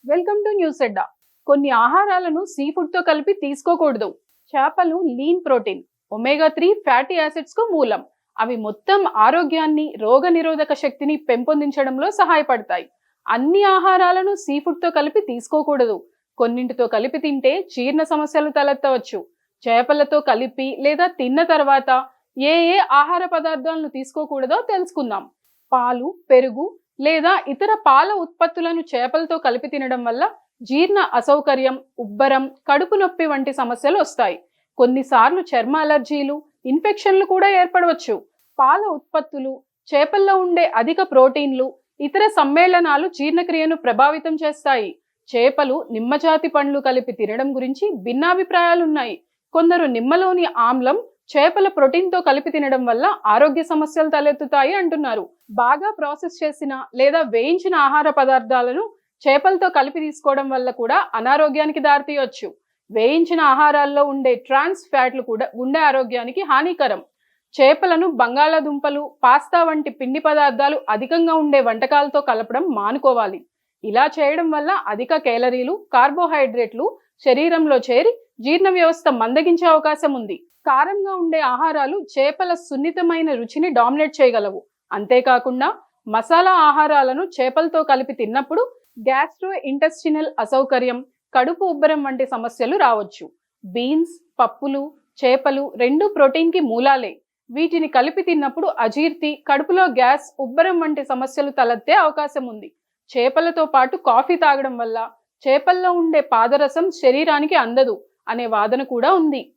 Welcome to news అడ్డా. కొన్ని ఆహారాలను sea food తో కలిపి తీసుకోకూడదు. చేపలు lean protein, omega 3 fatty acids కు మూలం. అవి మొత్తం ఆరోగ్యాన్ని, రోగ నిరోధక శక్తిని పెంపొందించడంలో సహాయపడతాయి. అన్ని ఆహారాలను సీ ఫుడ్ తో కలిపి తీసుకోకూడదు. కొన్నింటితో కలిపి తింటే జీర్ణ సమస్యలు తలెత్తవచ్చు. చేపలతో కలిపి లేదా తిన్న తర్వాత ఏ ఏ ఆహార పదార్థాలను తీసుకోకూడదో తెలుసుకుందాం. పాలు, పెరుగు లేదా ఇతర పాల ఉత్పత్తులను చేపలతో కలిపి తినడం వల్ల జీర్ణ అసౌకర్యం, ఉబ్బరం, కడుపు నొప్పి వంటి సమస్యలు వస్తాయి. కొన్నిసార్లు చర్మ అలర్జీలు, ఇన్ఫెక్షన్లు కూడా ఏర్పడవచ్చు. పాల ఉత్పత్తులు, చేపల్లో ఉండే అధిక ప్రోటీన్లు, ఇతర సమ్మేళనాలు జీర్ణక్రియను ప్రభావితం చేస్తాయి. చేపలు, నిమ్మజాతి పండ్లు కలిపి తినడం గురించి భిన్నాభిప్రాయాలున్నాయి. కొందరు నిమ్మలోని ఆమ్లం చేపల ప్రోటీన్ తో కలిపి తినడం వల్ల ఆరోగ్య సమస్యలు తలెత్తుతాయి అంటున్నారు. బాగా ప్రాసెస్ చేసిన లేదా వేయించిన ఆహార పదార్థాలను చేపలతో కలిపి తీసుకోవడం వల్ల కూడా అనారోగ్యానికి దారితీయొచ్చు. వేయించిన ఆహారాల్లో ఉండే ట్రాన్స్ ఫ్యాట్లు కూడా గుండె ఆరోగ్యానికి హానికరం. చేపలను బంగాళాదుంపలు, పాస్తా వంటి పిండి పదార్థాలు అధికంగా ఉండే వంటకాలతో కలపడం మానుకోవాలి. ఇలా చేయడం వల్ల అధిక కేలరీలు, కార్బోహైడ్రేట్లు శరీరంలో చేరి జీర్ణ వ్యవస్థ మందగించే అవకాశం ఉంది. కారంగా ఉండే ఆహారాలు చేపల సున్నితమైన రుచిని డామినేట్ చేయగలవు. అంతేకాకుండా మసాలా ఆహారాలను చేపలతో కలిపి తిన్నప్పుడు గ్యాస్ట్రో ఇంటెస్టినల్ అసౌకర్యం, కడుపు ఉబ్బరం వంటి సమస్యలు రావచ్చు. బీన్స్, పప్పులు, చేపలు రెండు ప్రోటీన్ కి మూలాలే. వీటిని కలిపి తిన్నప్పుడు అజీర్తి, కడుపులో గ్యాస్, ఉబ్బరం వంటి సమస్యలు తలెత్తే అవకాశం ఉంది. చేపలతో పాటు కాఫీ తాగడం వల్ల చేపల్లో ఉండే పాదరసం శరీరానికి అందదు అనే వాదన కూడా ఉంది.